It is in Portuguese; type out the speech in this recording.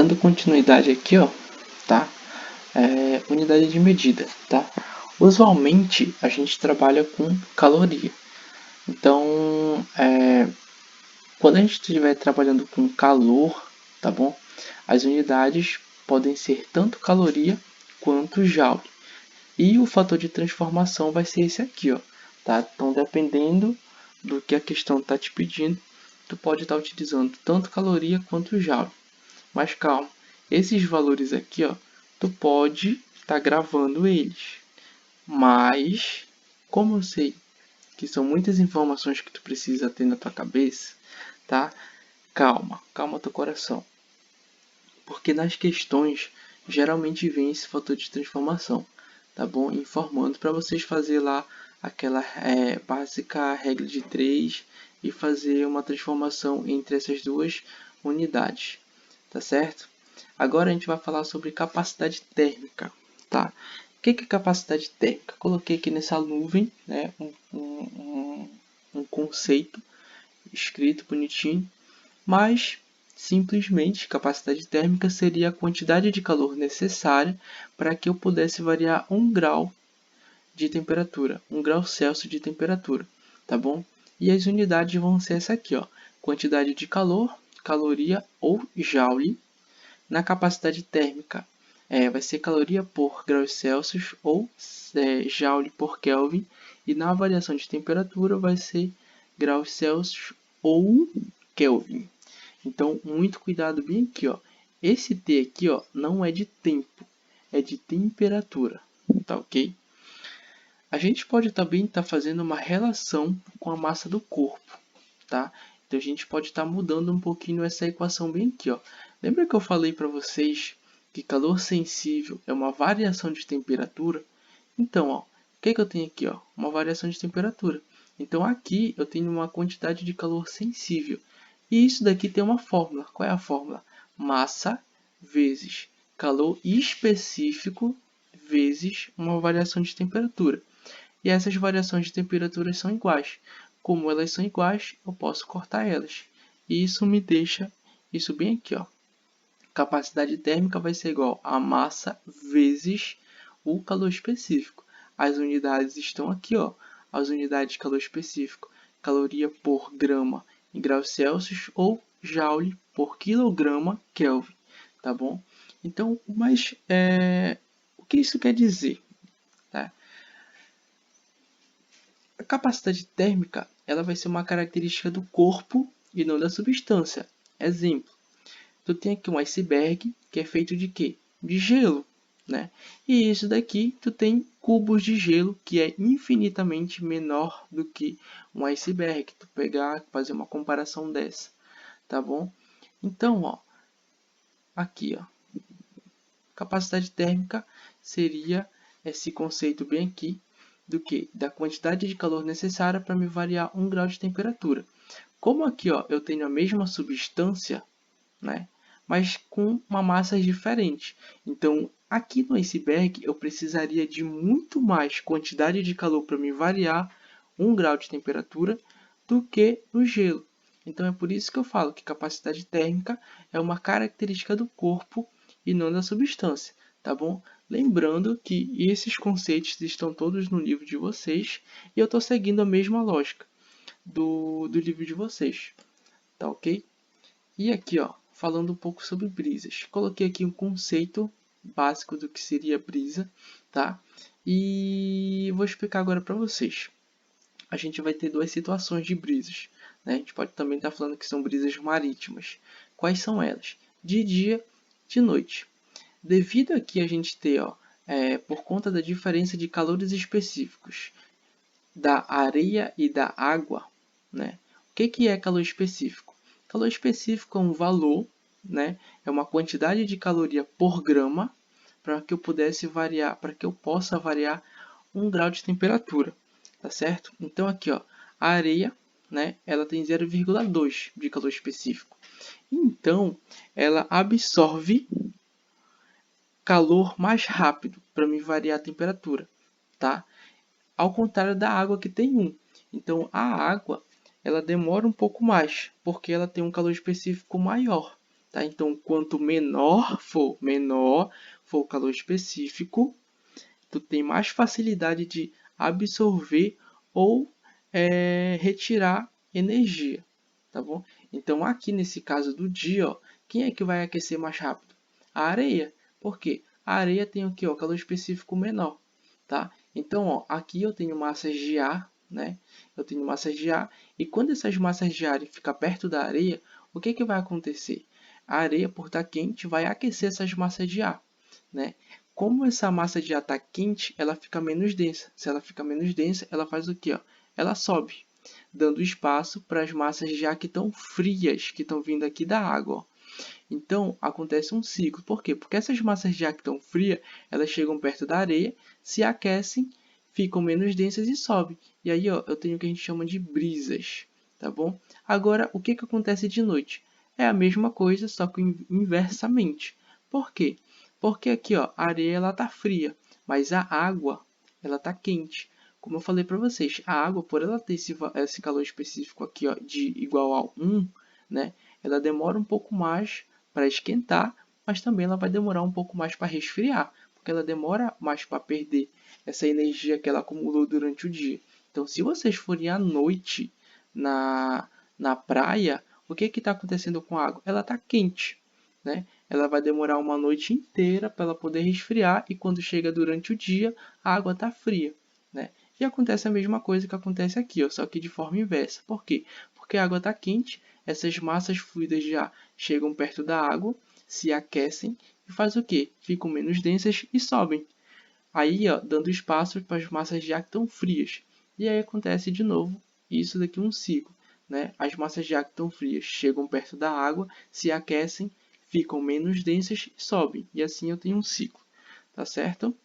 Dando continuidade aqui, ó, tá? Unidade de medida, tá? Usualmente a gente trabalha com caloria. Então, quando a gente estiver trabalhando com calor, tá bom? As unidades podem ser tanto caloria quanto joule. E o fator de transformação vai ser esse aqui, ó, tá? Então, dependendo do que a questão está te pedindo, tu pode estar utilizando tanto caloria quanto joule. Mas calma, esses valores aqui, ó, tu pode estar gravando eles. Mas, como eu sei que são muitas informações que tu precisa ter na tua cabeça, tá? Calma teu coração. Porque nas questões, geralmente vem esse fator de transformação, tá bom? Informando para vocês fazer lá aquela básica regra de 3 e fazer uma transformação entre essas duas unidades, tá certo? Agora a gente vai falar sobre capacidade térmica, tá? O que é capacidade térmica? Coloquei aqui nessa nuvem, né, um conceito escrito bonitinho, mas simplesmente capacidade térmica seria a quantidade de calor necessária para que eu pudesse variar 1 grau de temperatura, 1 grau Celsius de temperatura, tá bom? E as unidades vão ser essa aqui, ó, quantidade de calor, caloria ou joule. Na capacidade térmica, vai ser caloria por graus Celsius ou joule por Kelvin. E na variação de temperatura vai ser graus Celsius ou Kelvin. Então, muito cuidado bem aqui, ó. Esse T aqui, ó, não é de tempo, é de temperatura, tá ok? A gente pode também estar fazendo uma relação com a massa do corpo, tá? Então, a gente pode estar mudando um pouquinho essa equação bem aqui, ó. Lembra que eu falei para vocês que calor sensível é uma variação de temperatura? Então, ó, o que eu tenho aqui, ó? Uma variação de temperatura. Então, aqui eu tenho uma quantidade de calor sensível. E isso daqui tem uma fórmula. Qual é a fórmula? Massa vezes calor específico vezes uma variação de temperatura. E essas variações de temperatura são iguais. Como elas são iguais, eu posso cortar elas. E isso me deixa isso bem aqui, ó. Capacidade térmica vai ser igual a massa vezes o calor específico. As unidades estão aqui, ó. As unidades de calor específico. Caloria por grama em graus Celsius ou joule por quilograma Kelvin, tá bom? Então, mas o que isso quer dizer? Tá? A capacidade térmica ela vai ser uma característica do corpo e não da substância. Exemplo, tu tem aqui um iceberg que é feito de quê? De gelo, né? E isso daqui tu tem cubos de gelo que é infinitamente menor do que um iceberg. Tu pegar, fazer uma comparação dessa, tá bom? Então, ó, aqui, ó, capacidade térmica seria esse conceito bem aqui do que? Da quantidade de calor necessária para me variar 1 grau de temperatura. Como aqui, ó, eu tenho a mesma substância, né? Mas com uma massa diferente. Então, aqui no iceberg, eu precisaria de muito mais quantidade de calor para me variar 1 grau de temperatura do que no gelo. Então, é por isso que eu falo que capacidade térmica é uma característica do corpo e não da substância, tá bom? Lembrando que esses conceitos estão todos no livro de vocês e eu estou seguindo a mesma lógica do livro de vocês, tá ok? E aqui, ó, falando um pouco sobre brisas. Coloquei aqui um conceito básico do que seria brisa, tá? E vou explicar agora para vocês. A gente vai ter duas situações de brisas, né? A gente pode também estar falando que são brisas marítimas. Quais são elas? De dia, de noite. Devido aqui a gente ter, ó, por conta da diferença de calores específicos da areia e da água, né? O que é calor específico? Calor específico é um valor, né? É uma quantidade de caloria por grama para que eu pudesse variar, para que eu possa variar 1 grau de temperatura, tá certo? Então aqui, ó, a areia, né? Ela tem 0,2 de calor específico. Então, ela absorve calor mais rápido para me variar a temperatura, tá? Ao contrário da água que tem 1. Então, a água ela demora um pouco mais, porque ela tem um calor específico maior, tá? Então, quanto menor for o calor específico, tu tem mais facilidade de absorver ou retirar energia, tá bom? Então, aqui nesse caso do dia, ó, quem é que vai aquecer mais rápido? A areia. Por quê? A areia tem o quê? O calor específico menor, tá? Então, ó, aqui eu tenho massas de ar, né? Eu tenho massas de ar, e quando essas massas de ar ficam perto da areia, o que que vai acontecer? A areia, por estar quente, vai aquecer essas massas de ar, né? Como essa massa de ar está quente, ela fica menos densa. Se ela fica menos densa, ela faz o quê? Ó? Ela sobe, dando espaço para as massas de ar que estão frias, que estão vindo aqui da água. Ó. Então, acontece um ciclo. Por quê? Porque essas massas de ar que estão frias, elas chegam perto da areia, se aquecem, ficam menos densas e sobem. E aí, ó, eu tenho o que a gente chama de brisas, tá bom? Agora, o que acontece de noite? É a mesma coisa, só que inversamente. Por quê? Porque aqui, ó, a areia ela tá fria, mas a água ela tá quente. Como eu falei para vocês, a água, por ela ter esse calor específico aqui, ó, de igual a 1, né, ela demora um pouco mais para esquentar, mas também ela vai demorar um pouco mais para resfriar, porque ela demora mais para perder essa energia que ela acumulou durante o dia. Então, se vocês forem à noite na praia, o que está acontecendo com a água? Ela está quente, né? Ela vai demorar uma noite inteira para ela poder resfriar e quando chega durante o dia, a água está fria, né? E acontece a mesma coisa que acontece aqui, ó, só que de forma inversa. Por quê? Porque a água está quente, essas massas fluidas já chegam perto da água, se aquecem e faz o quê? Ficam menos densas e sobem. Aí, ó, dando espaço para as massas de ar que estão frias. E aí acontece de novo isso daqui um ciclo, né? As massas de ar que estão frias chegam perto da água, se aquecem, ficam menos densas e sobem. E assim eu tenho um ciclo, tá certo?